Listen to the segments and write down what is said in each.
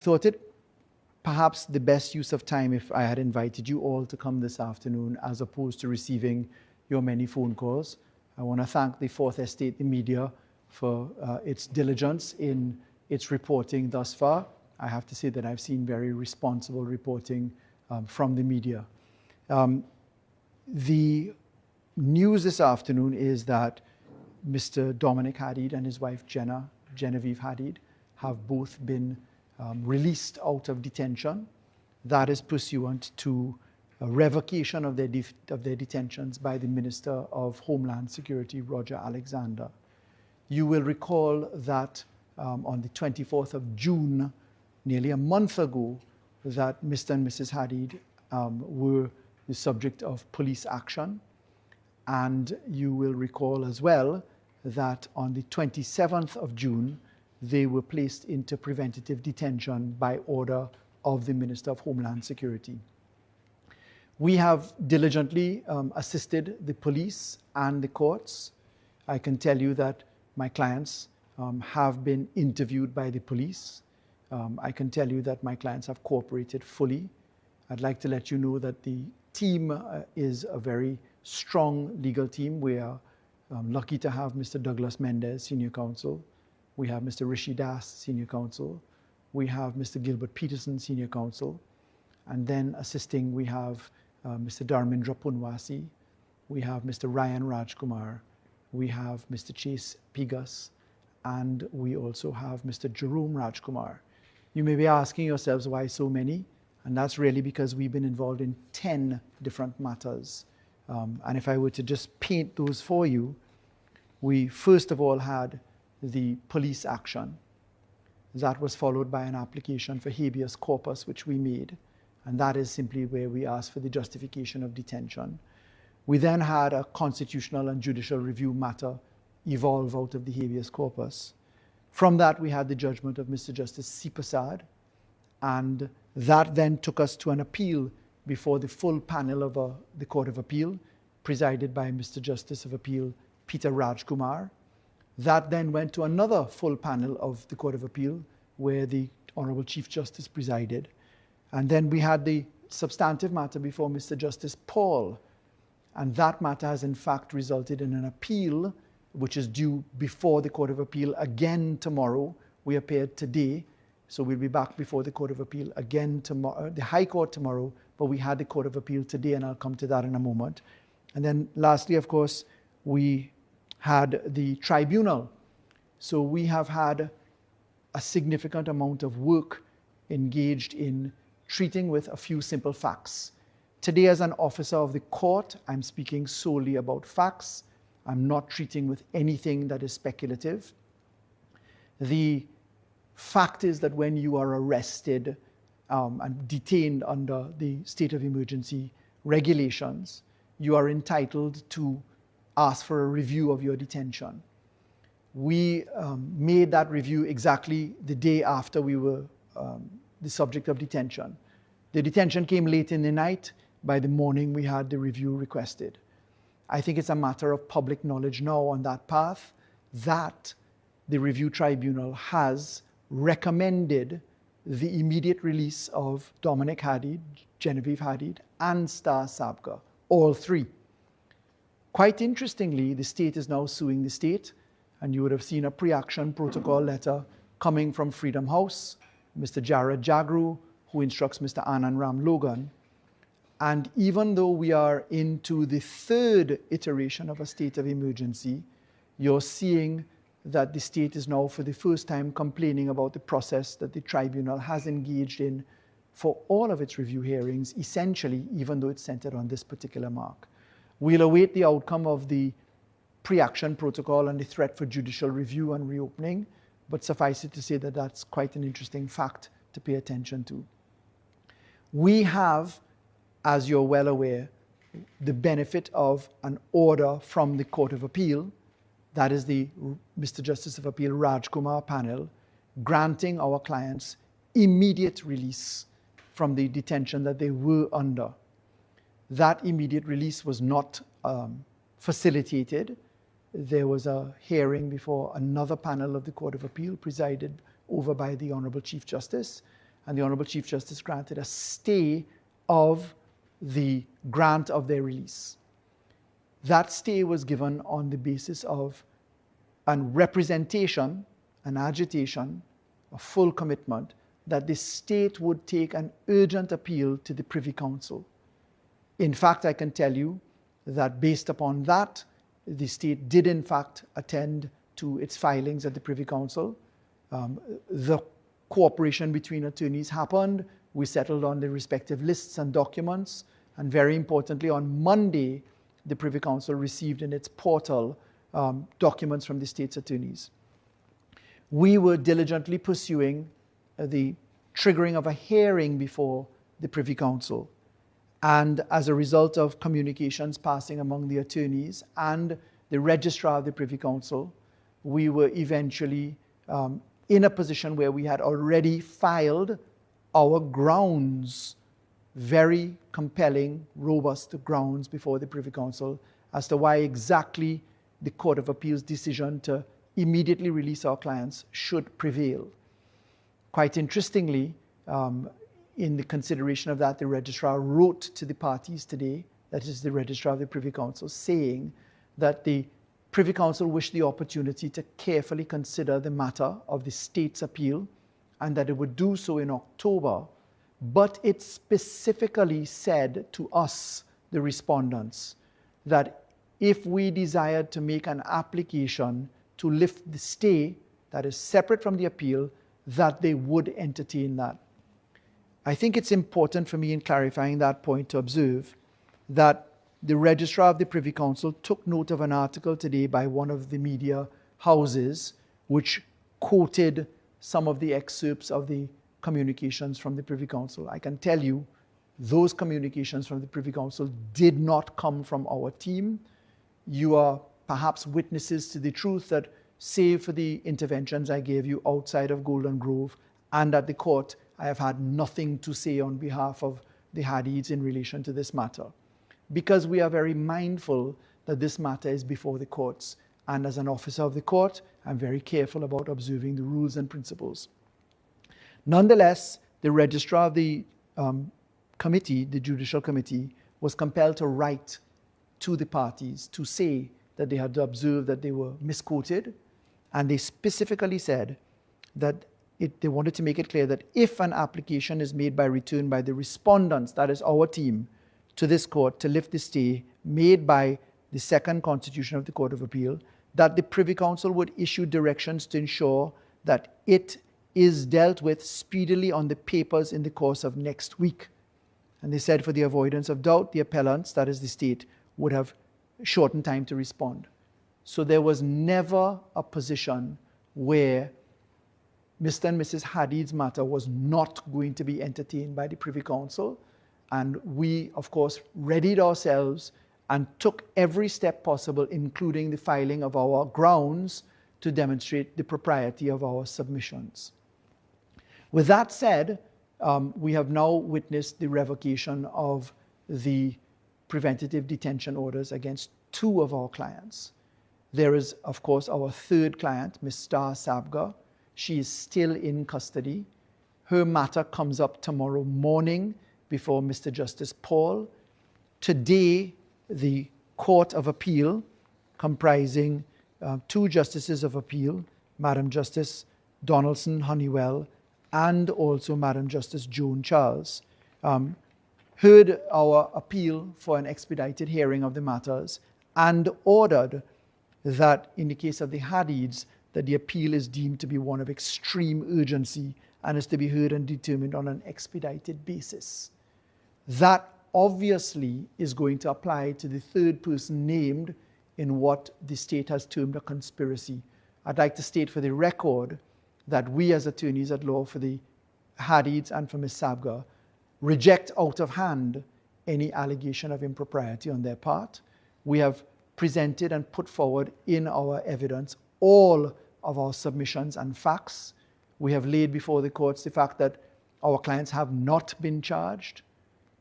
thought it perhaps the best use of time if I had invited you all to come this afternoon as opposed to receiving your many phone calls. I want to thank the Fourth Estate, the media, for its diligence in its reporting thus far. I have to say that I've seen very responsible reporting from the media. The news this afternoon is that Mr. Dominic Hadeed and his wife Genevieve Hadeed have both been released out of detention. That is pursuant to a revocation of their detentions by the Minister of Homeland Security, Roger Alexander. You will recall that on the 24th of June, nearly a month ago, that Mr. and Mrs. Hadeed were the subject of police action. And you will recall as well that on the 27th of June, they were placed into preventative detention by order of the Minister of Homeland Security. We have diligently assisted the police and the courts. I can tell you that my clients have been interviewed by the police. I can tell you that my clients have cooperated fully. I'd like to let you know that the team is a very strong legal team. We are lucky to have Mr. Douglas Mendez, Senior Counsel. We have Mr. Rishi Das, Senior Counsel. We have Mr. Gilbert Peterson, Senior Counsel. And then assisting, we have Mr. Dharmendra Punwasi. We have Mr. Ryan Rajkumar. We have Mr. Chase Pigas. And we also have Mr. Jerome Rajkumar. You may be asking yourselves why so many? And that's really because we've been involved in 10 different matters. And if I were to just paint those for you, we first of all had the police action. That was followed by an application for habeas corpus, which we made. And that is simply where we asked for the justification of detention. We then had a constitutional and judicial review matter evolve out of the habeas corpus. From that, we had the judgment of Mr. Justice C. Prasad. And that then took us to an appeal before the full panel of the Court of Appeal, presided by Mr. Justice of Appeal Peter Rajkumar. That then went to another full panel of the Court of Appeal, where the Honorable Chief Justice presided. And then we had the substantive matter before Mr. Justice Paul. And that matter has in fact resulted in an appeal, which is due before the Court of Appeal again tomorrow. We appeared today, so we'll be back before the Court of Appeal again tomorrow, the High Court tomorrow, but we had the Court of Appeal today, and I'll come to that in a moment. And then lastly, of course, we had the tribunal. So we have had a significant amount of work engaged in treating with a few simple facts. Today, as an officer of the court, I'm speaking solely about facts. I'm not treating with anything that is speculative. The fact is that when you are arrested and detained under the state of emergency regulations, you are entitled to ask for a review of your detention. We made that review exactly the day after we were the subject of detention. The detention came late in the night. By the morning, we had the review requested. I think it's a matter of public knowledge now on that path that the review tribunal has recommended the immediate release of Dominic Hadeed, Genevieve Hadeed, and Star Sabka, all three. Quite interestingly, the state is now suing the state, and you would have seen a pre-action protocol letter coming from Freedom House, Mr. Jared Jagru, who instructs Mr. Anand Ram Logan. And even though we are into the third iteration of a state of emergency, you're seeing that the state is now for the first time complaining about the process that the tribunal has engaged in for all of its review hearings, essentially, even though it's centered on this particular mark. We'll await the outcome of the pre-action protocol and the threat for judicial review and reopening, but suffice it to say that that's quite an interesting fact to pay attention to. We have, as you're well aware, the benefit of an order from the Court of Appeal, that is the Mr. Justice of Appeal Rajkumar panel, granting our clients immediate release from the detention that they were under. That immediate release was not facilitated. There was a hearing before another panel of the Court of Appeal presided over by the Honorable Chief Justice, and the Honourable Chief Justice granted a stay of the grant of their release. That stay was given on the basis of a representation, an agitation, a full commitment that the state would take an urgent appeal to the Privy Council. In fact, I can tell you that based upon that, the state did in fact attend to its filings at the Privy Council. The cooperation between attorneys happened. We settled on the respective lists and documents. And very importantly, on Monday, the Privy Council received in its portal documents from the state's attorneys. We were diligently pursuing the triggering of a hearing before the Privy Council. And as a result of communications passing among the attorneys and the registrar of the Privy Council, we were eventually in a position where we had already filed our grounds, very compelling, robust grounds before the Privy Council as to why exactly the Court of Appeal's decision to immediately release our clients should prevail. Quite interestingly, in the consideration of that, the registrar wrote to the parties today, that is the registrar of the Privy Council, saying that the Privy Council wished the opportunity to carefully consider the matter of the state's appeal and that it would do so in October, but it specifically said to us, the respondents, that if we desired to make an application to lift the stay that is separate from the appeal, that they would entertain that. I think it's important for me in clarifying that point to observe that the registrar of the Privy Council took note of an article today by one of the media houses which quoted some of the excerpts of the communications from the Privy Council. I can tell you those communications from the Privy Council did not come from our team. You are perhaps witnesses to the truth that save for the interventions I gave you outside of Golden Grove and at the court, I have had nothing to say on behalf of the Hadeeds in relation to this matter. Because we are very mindful that this matter is before the courts. And as an officer of the court, I'm very careful about observing the rules and principles. Nonetheless, the registrar of the committee, the judicial committee, was compelled to write to the parties to say that they had observed that they were misquoted. And they specifically said that they wanted to make it clear that if an application is made by return by the respondents, that is our team, to this court to lift the stay made by the second constitution of the Court of Appeal, that the Privy Council would issue directions to ensure that it is dealt with speedily on the papers in the course of next week. And they said for the avoidance of doubt, the appellants, that is the state, would have shortened time to respond. So there was never a position where Mr. and Mrs. Hadeed's matter was not going to be entertained by the Privy Council. And we, of course, readied ourselves and took every step possible, including the filing of our grounds, to demonstrate the propriety of our submissions. With that said, we have now witnessed the revocation of the preventative detention orders against two of our clients. There is, of course, our third client, Ms. Star Sabga. She is still in custody. Her matter comes up tomorrow morning before Mr. Justice Paul. Today, the Court of Appeal, comprising two Justices of Appeal, Madam Justice Donaldson Honeywell and also Madam Justice Joan Charles, heard our appeal for an expedited hearing of the matters and ordered that in the case of the Hadeeds, that the appeal is deemed to be one of extreme urgency and is to be heard and determined on an expedited basis. That obviously is going to apply to the third person named in what the state has termed a conspiracy. I'd like to state for the record that we as attorneys at law for the Hadeeds and for Ms. Sabga reject out of hand any allegation of impropriety on their part. We have presented and put forward in our evidence all of our submissions and facts. We have laid before the courts the fact that our clients have not been charged,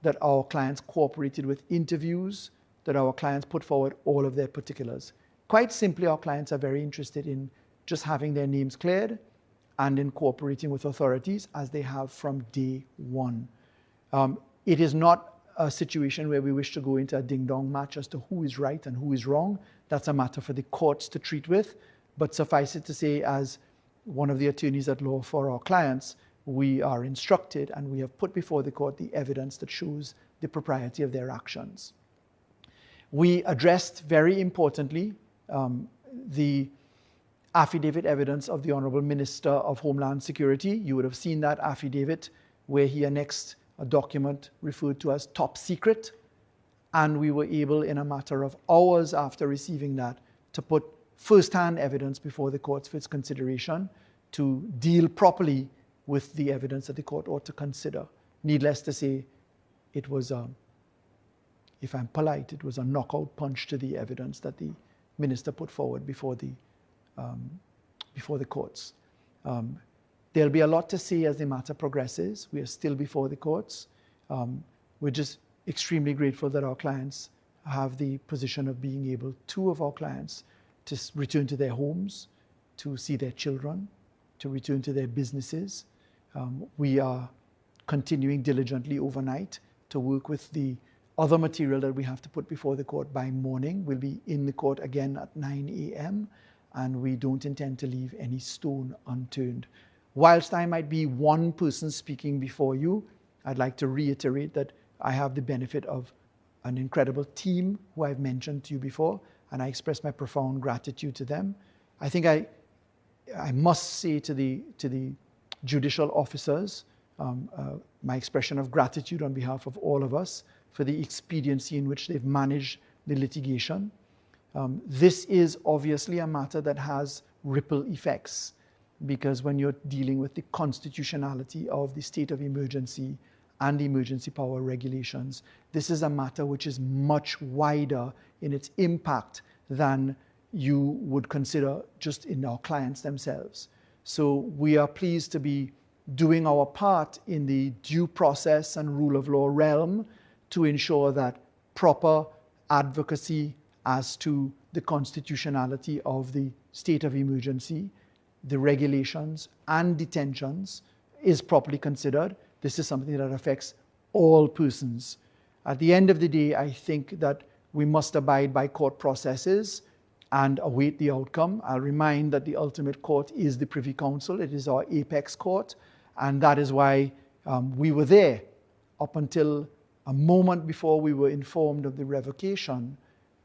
that our clients cooperated with interviews, that our clients put forward all of their particulars. Quite simply, our clients are very interested in just having their names cleared and in cooperating with authorities as they have from day one. It is not a situation where we wish to go into a ding-dong match as to who is right and who is wrong. That's a matter for the courts to treat with. But suffice it to say, as one of the attorneys at law for our clients, we are instructed and we have put before the court the evidence that shows the propriety of their actions. We addressed very importantly the affidavit evidence of the Honourable Minister of Homeland Security. You would have seen that affidavit where he annexed a document referred to as top secret, and we were able in a matter of hours after receiving that to put first-hand evidence before the courts for its consideration to deal properly with the evidence that the court ought to consider. Needless to say, it was if I'm polite, it was a knockout punch to the evidence that the minister put forward before the courts. There'll be a lot to say as the matter progresses. We are still before the courts. We're just extremely grateful that our clients have the position of being able, two of our clients, to return to their homes, to see their children, to return to their businesses. We are continuing diligently overnight to work with the other material that we have to put before the court by morning. We'll be in the court again at 9 a.m. and we don't intend to leave any stone unturned. Whilst I might be one person speaking before you, I'd like to reiterate that I have the benefit of an incredible team who I've mentioned to you before, and I express my profound gratitude to them. I think I must say to the judicial officers my expression of gratitude on behalf of all of us for the expediency in which they've managed the litigation. This is obviously a matter that has ripple effects, because when you're dealing with the constitutionality of the state of emergency and the emergency power regulations, this is a matter which is much wider in its impact than you would consider just in our clients themselves. So we are pleased to be doing our part in the due process and rule of law realm to ensure that proper advocacy as to the constitutionality of the state of emergency, the regulations and detentions is properly considered. This is something that affects all persons. At the end of the day, I think that we must abide by court processes and await the outcome. I'll remind that the ultimate court is the Privy Council. It is our apex court, and that is why we were there up until a moment before we were informed of the revocation.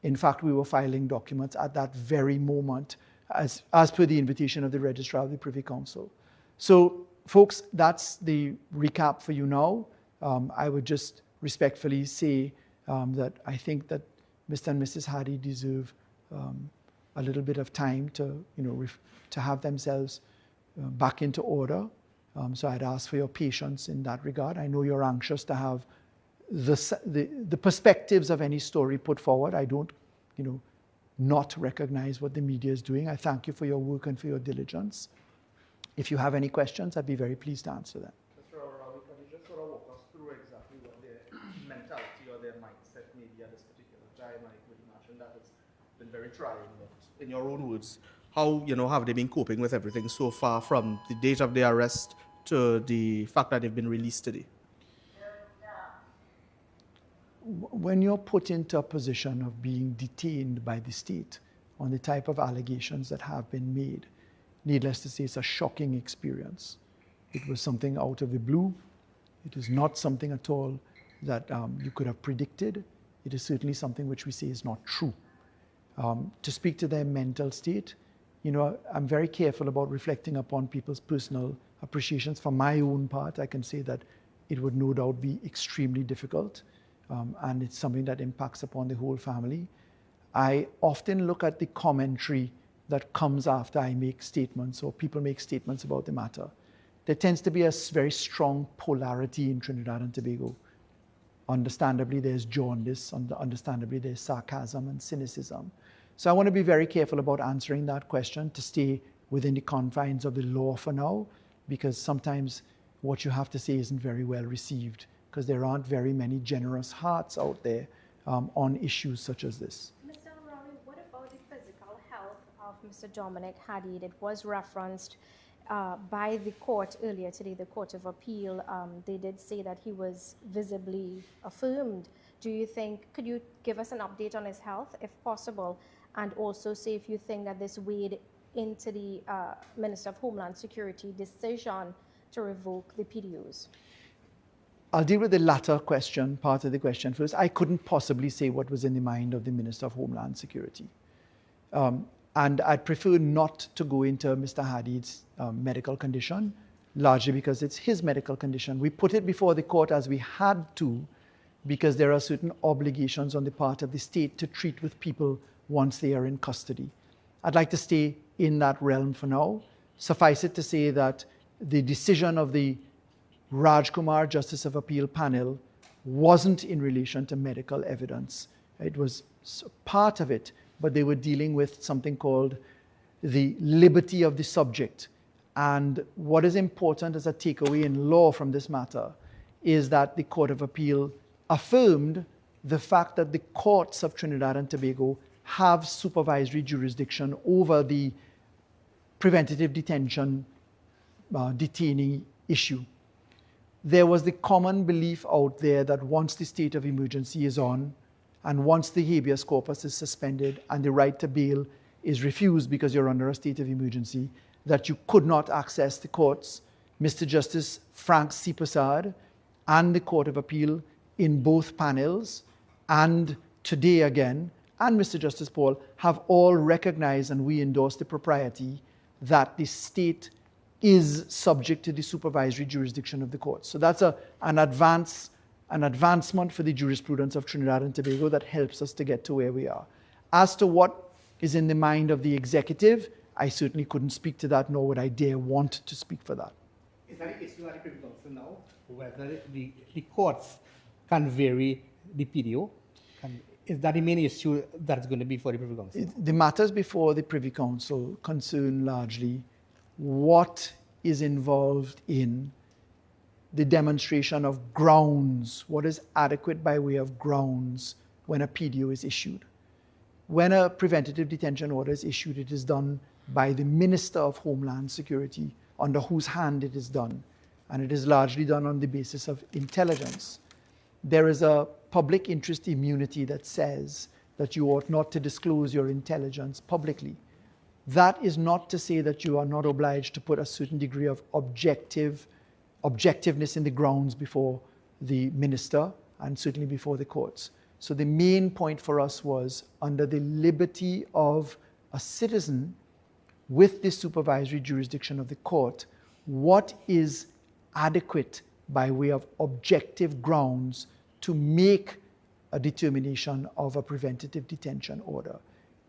In fact, we were filing documents at that very moment as per the invitation of the Registrar of the Privy Council. So, folks, that's the recap for you now. I would just respectfully say that I think that Mr. and Mrs. Hadeed deserve a little bit of time to, to have themselves back into order. So I'd ask for your patience in that regard. I know you're anxious to have the perspectives of any story put forward. I don't, not recognize what the media is doing. I thank you for your work and for your diligence. If you have any questions, I'd be very pleased to answer them. Mr. O'Reilly, can you just sort of walk us through exactly what their mentality or their mindset may be at this particular time? I would imagine that it's been very trying. In your own words, how have they been coping with everything so far from the date of the arrest to the fact that they've been released today? When you're put into a position of being detained by the state on the type of allegations that have been made, needless to say, it's a shocking experience. It was something out of the blue. It is not something at all that you could have predicted. It is certainly something which we say is not true. To speak to their mental state, I'm very careful about reflecting upon people's personal appreciations. For my own part, I can say that it would no doubt be extremely difficult. And it's something that impacts upon the whole family. I often look at the commentary that comes after I make statements or people make statements about the matter. There tends to be a very strong polarity in Trinidad and Tobago. Understandably, there's jaundice. Understandably, there's sarcasm and cynicism. So I want to be very careful about answering that question to stay within the confines of the law for now, because sometimes what you have to say isn't very well received, because there aren't very many generous hearts out there on issues such as this. Mr. O'Reilly, what about the physical health of Mr. Dominic Hadeed? It was referenced by the court earlier today, the Court of Appeal, they did say that he was visibly affirmed. Do you think, could you give us an update on his health, if possible, and also say if you think that this weighed into the Minister of Homeland Security decision to revoke the PDOs? I'll deal with the latter question, part of the question first. I couldn't possibly say what was in the mind of the Minister of Homeland Security. And I'd prefer not to go into Mr. Hadeeds' medical condition, largely because it's his medical condition. We put it before the court as we had to, because there are certain obligations on the part of the state to treat with people once they are in custody. I'd like to stay in that realm for now. Suffice it to say that the decision of the Raj Kumar Justice of Appeal panel wasn't in relation to medical evidence. It was part of it, but they were dealing with something called the liberty of the subject. And what is important as a takeaway in law from this matter is that the Court of Appeal affirmed the fact that the courts of Trinidad and Tobago have supervisory jurisdiction over the preventative detention detainee issue. There was the common belief out there that once the state of emergency is on, and once the habeas corpus is suspended and the right to bail is refused because you're under a state of emergency, that you could not access the courts. Mr. Justice Frank C. Prasad and the Court of Appeal in both panels, and today again, and Mr. Justice Paul, have all recognized, and we endorse the propriety, that the state is subject to the supervisory jurisdiction of the courts. So that's an advancement for the jurisprudence of Trinidad and Tobago that helps us to get to where we are. As to what is in the mind of the executive, I certainly couldn't speak to that, nor would I dare want to speak for that. Is that the issue at the Privy Council now? Whether the courts can vary the PDO? Is that the main issue that's going to be for the Privy Council? The matters before the Privy Council concern largely what is involved in the demonstration of grounds, what is adequate by way of grounds when a PDO is issued. When a preventative detention order is issued, it is done by the Minister of Homeland Security, under whose hand it is done, and it is largely done on the basis of intelligence. There is a public interest immunity that says that you ought not to disclose your intelligence publicly. That is not to say that you are not obliged to put a certain degree of objectiveness in the grounds before the minister and certainly before the courts. So the main point for us was, under the liberty of a citizen with the supervisory jurisdiction of the court, what is adequate by way of objective grounds to make a determination of a preventative detention order.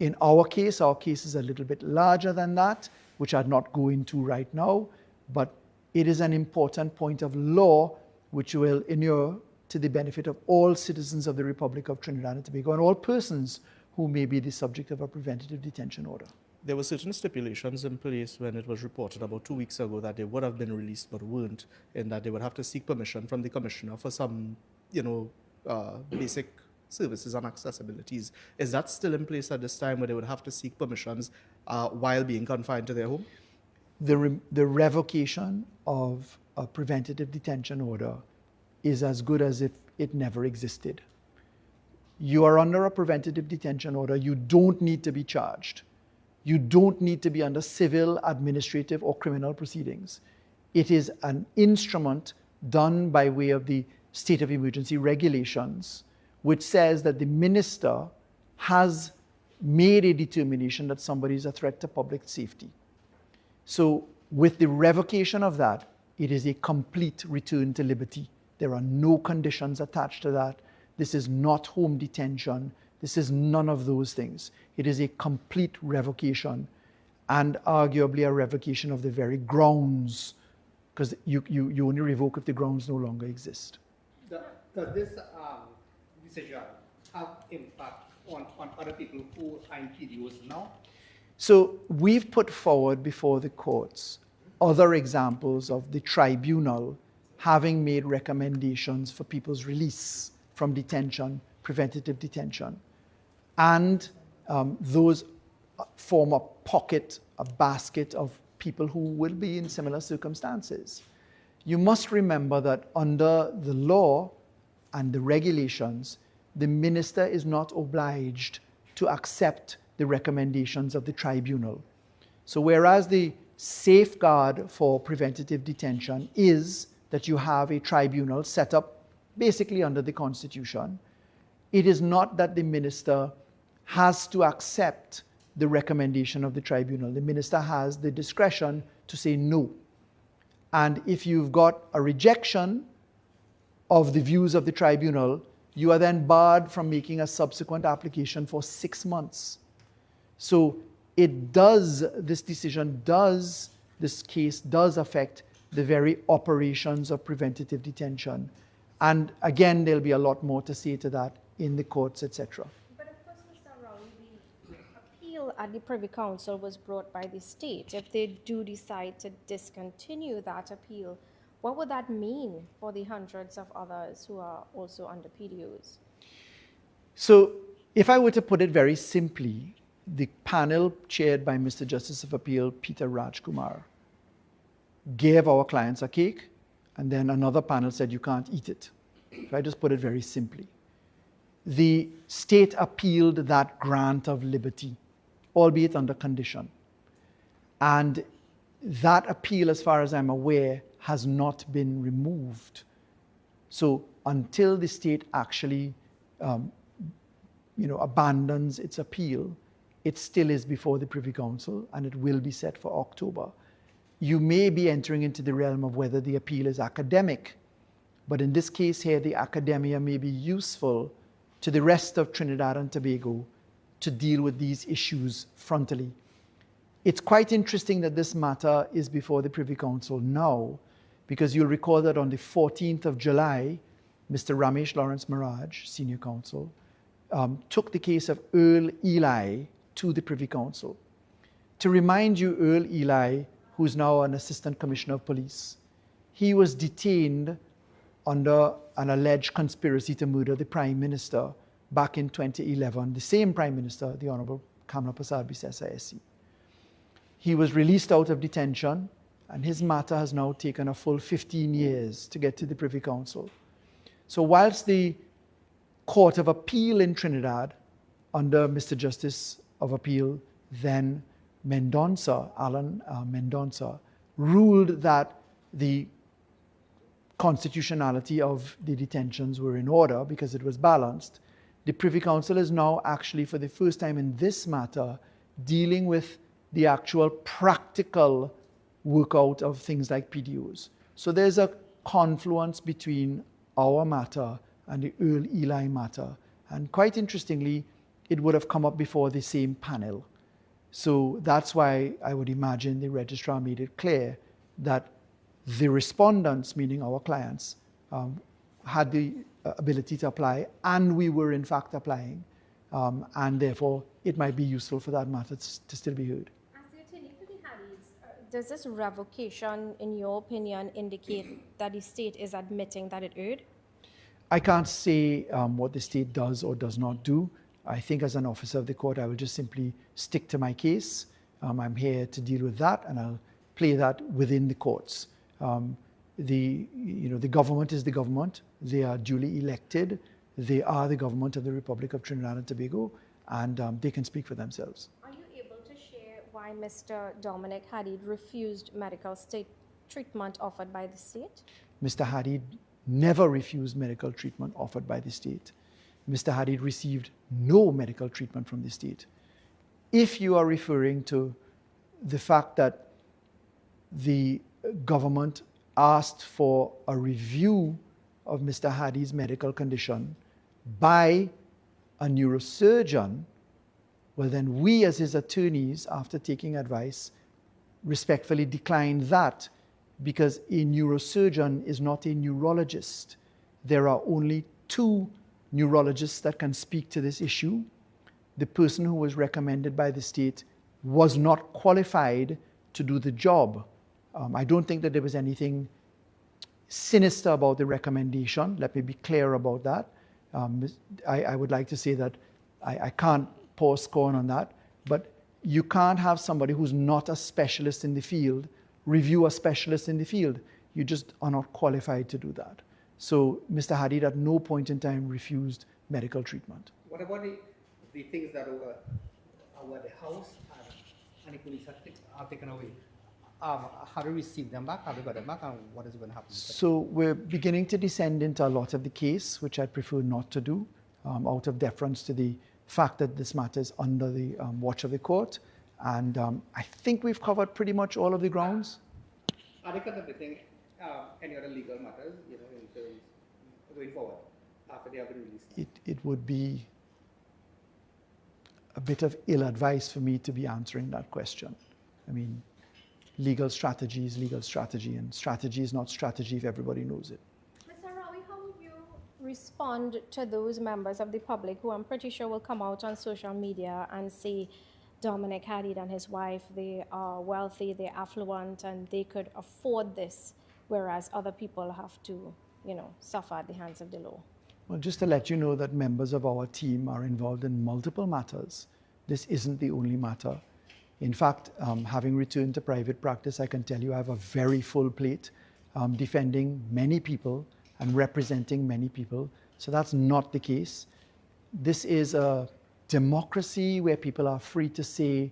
In our case is a little bit larger than that, which I'd not go into right now, but it is an important point of law which will inure to the benefit of all citizens of the Republic of Trinidad and Tobago and all persons who may be the subject of a preventative detention order. There were certain stipulations in place when it was reported about 2 weeks ago that they would have been released but weren't, and that they would have to seek permission from the commissioner for some, basic services and accessibilities. Is that still in place at this time, where they would have to seek permissions while being confined to their home? The revocation of a preventative detention order is as good as if it never existed. You are under a preventative detention order, you don't need to be charged. You don't need to be under civil, administrative, or criminal proceedings. It is an instrument done by way of the state of emergency regulations, which says that the minister has made a determination that somebody is a threat to public safety. So with the revocation of that, it is a complete return to liberty. There are no conditions attached to that. This is not home detention. This is none of those things. It is a complete revocation, and arguably a revocation of the very grounds, because you only revoke if the grounds no longer exist. Does this decision have impact on other people who are in PDOs now? So we've put forward before the courts other examples of the tribunal having made recommendations for people's release from detention, preventative detention. And those form a pocket, a basket of people who will be in similar circumstances. You must remember that under the law and the regulations, the minister is not obliged to accept the recommendations of the tribunal. So whereas the safeguard for preventative detention is that you have a tribunal set up basically under the Constitution, it is not that the minister has to accept the recommendation of the tribunal. The minister has the discretion to say no. And if you've got a rejection of the views of the tribunal, you are then barred from making a subsequent application for 6 months. So this case does affect the very operations of preventative detention. And again, there'll be a lot more to say to that in the courts, etc. But of course, Mr. Rowley, the appeal at the Privy Council was brought by the state. If they do decide to discontinue that appeal, what would that mean for the hundreds of others who are also under PDOs? So if I were to put it very simply, the panel chaired by Mr. Justice of Appeal Peter Rajkumar gave our clients a cake, and then another panel said you can't eat it. So I just put it very simply. The state appealed that grant of liberty, albeit under condition. And that appeal, as far as I'm aware, has not been removed. So until the state actually abandons its appeal, it still is before the Privy Council, and it will be set for October. You may be entering into the realm of whether the appeal is academic, but in this case here, the academia may be useful to the rest of Trinidad and Tobago to deal with these issues frontally. It's quite interesting that this matter is before the Privy Council now, because you'll recall that on the 14th of July, Mr. Ramesh Lawrence Maraj, Senior Counsel, took the case of Earl Eli to the Privy Council. To remind you, Earl Eli, who's now an Assistant Commissioner of Police, he was detained under an alleged conspiracy to murder the Prime Minister back in 2011, the same Prime Minister, the Honorable Kamla Prasad Bisesa SC. He was released out of detention, and his matter has now taken a full 15 years to get to the Privy Council. So whilst the Court of Appeal in Trinidad, under Mr. Justice of Appeal, then Mendonça, Alan Mendonça, ruled that the constitutionality of the detentions were in order because it was balanced, the Privy Council is now actually, for the first time in this matter, dealing with the actual practical workout of things like PDOs. So there's a confluence between our matter and the Earl Eli matter. And quite interestingly, it would have come up before the same panel. So that's why I would imagine the registrar made it clear that the respondents, meaning our clients, had the ability to apply, and we were in fact applying, and therefore it might be useful for that matter to still be heard. As the attorney for the Hadeeds, does this revocation, in your opinion, indicate that the state is admitting that it erred? I can't say what the state does or does not do. I think as an officer of the court, I will just simply stick to my case. I'm here to deal with that, and I'll play that within the courts. The government is the government. They are duly elected. They are the government of the Republic of Trinidad and Tobago, and they can speak for themselves. Are you able to share why Mr. Dominic Hadeed refused medical treatment offered by the state? Mr. Hadeed never refused medical treatment offered by the state. Mr. Hadeed received no medical treatment from the state. If you are referring to the fact that the government asked for a review of Mr. Hadeed's medical condition by a neurosurgeon, well then we as his attorneys, after taking advice, respectfully declined that, because a neurosurgeon is not a neurologist. There are only two neurologists that can speak to this issue. The person who was recommended by the state was not qualified to do the job. I don't think that there was anything sinister about the recommendation. Let me be clear about that. I would like to say that I can't pour scorn on that, but you can't have somebody who's not a specialist in the field review a specialist in the field. You just are not qualified to do that. So Mr. Hadeed at no point in time refused medical treatment. What about the things that were the house and the police are taken away? How do we receive them back? How do we got them back? And what is going to happen? So we're beginning to descend into a lot of the case, which I prefer not to do, out of deference to the fact that this matter is under the watch of the court. And I think we've covered pretty much all of the grounds. Are they contemplating any other legal matters, in terms going forward after they have been released? It would be a bit of ill advice for me to be answering that question. I mean, legal strategy is legal strategy, and strategy is not strategy if everybody knows it. Mr. Rawi, how would you respond to those members of the public who I'm pretty sure will come out on social media and say Dominic Hadeed and his wife, they are wealthy, they're affluent, and they could afford this, whereas other people have to, suffer at the hands of the law? Well, just to let you know that members of our team are involved in multiple matters. This isn't the only matter. In fact, having returned to private practice, I can tell you I have a very full plate defending many people and representing many people. So that's not the case. This is a democracy where people are free to say,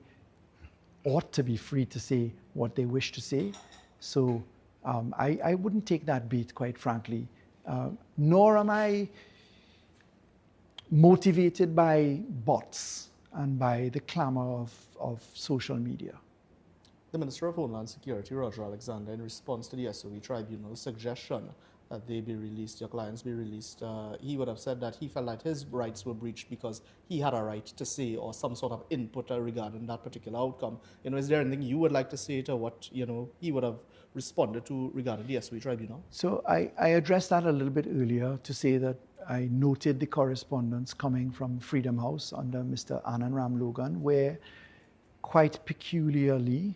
ought to be free to say what they wish to say. So I wouldn't take that bait, quite frankly. Nor am I motivated by bots and by the clamor of social media. The Minister of Homeland Security, Roger Alexander, in response to the SOE Tribunal's suggestion that they be released, your clients be released, he would have said that he felt that his rights were breached because he had a right to say or some sort of input regarding that particular outcome. Is there anything you would like to say to what, he would have responded to regarding the SOE Tribunal? So I addressed that a little bit earlier to say that I noted the correspondence coming from Freedom House under Mr. Anand Ram Logan, where quite peculiarly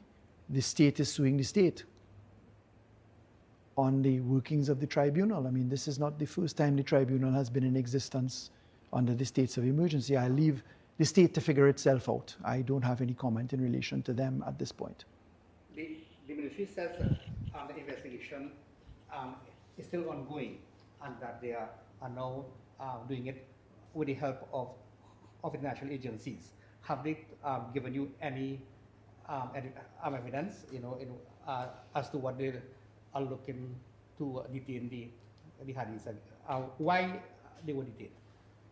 the state is suing the state on the workings of the tribunal. I mean, this is not the first time the tribunal has been in existence under the states of emergency. I leave the state to figure itself out. I don't have any comment in relation to them at this point. The ministry says that the investigation is still ongoing and that they are now doing it with the help of international agencies. Have they given you any evidence, as to what they are looking to detain the Hadeeds, why they were detained?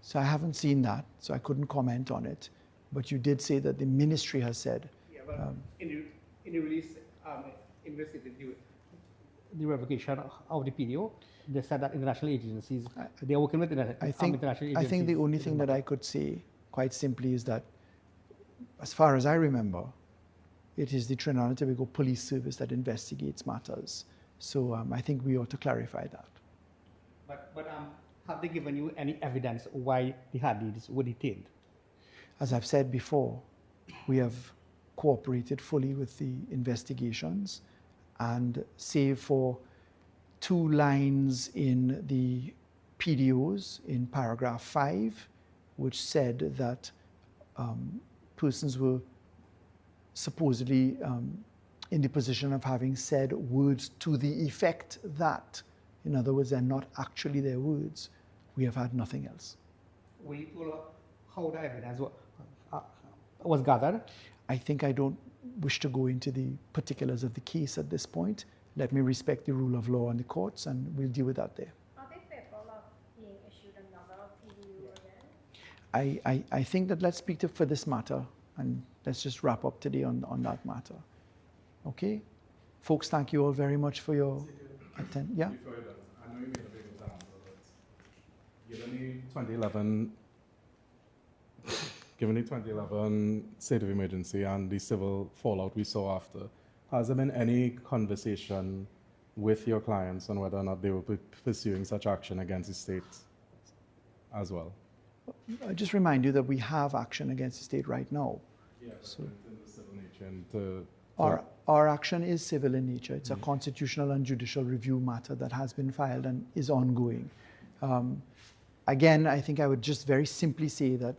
So I haven't seen that, so I couldn't comment on it. But you did say that the ministry has said. Yeah, well, in the release, the revocation of the PDO, they said that international agencies, they are working with international agencies. I think the only thing that I could say, quite simply, is that, as far as I remember, it is the Trinidad and Tobago Police Service that investigates matters. So I think we ought to clarify that. But have they given you any evidence why the Hadeeds were detained? As I've said before, we have cooperated fully with the investigations, and save for 2 lines in the PDOs in paragraph 5, which said that persons were supposedly in the position of having said words to the effect that, in other words, they're not actually their words. We have had nothing else. Will you tell how the evidence was gathered? I think I don't wish to go into the particulars of the case at this point. Let me respect the rule of law and the courts, and we'll deal with that there. Are they fearful of being issued another PDU again? I think that let's speak for this matter, and let's just wrap up today on that matter. Okay? Folks, thank you all very much for your attention. Yeah? Before you're done, I know you made a big example, but given the 2011 state of emergency and the civil fallout we saw after, has there been any conversation with your clients on whether or not they will be pursuing such action against the state as well? I just remind you that we have action against the state right now. Yeah, So- in the civil nature and to Our action is civil in nature. It's a constitutional and judicial review matter that has been filed and is ongoing. Again, I think I would just very simply say that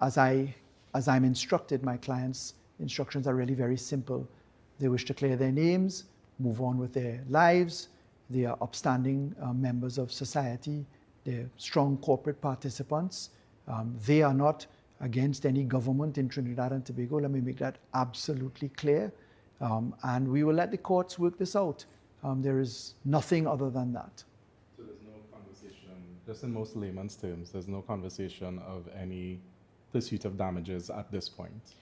as I'm instructed, my clients instructions are really very simple. They wish to clear their names, move on with their lives. They are upstanding members of society. They're strong corporate participants. They are not against any government in Trinidad and Tobago. Let me make that absolutely clear. And we will let the courts work this out. There is nothing other than that. So there's no conversation, just in most layman's terms, there's no conversation of any pursuit of damages at this point.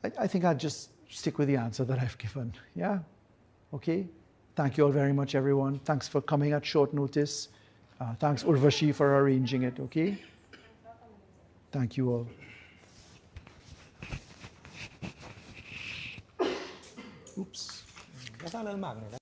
I think I'll just stick with the answer that I've given. Yeah? Okay? Thank you all very much, everyone. Thanks for coming at short notice. Thanks, Urvashi, for arranging it. Okay? Thank you all. Oops. แล้วก็เรื่องหมักเนี่ย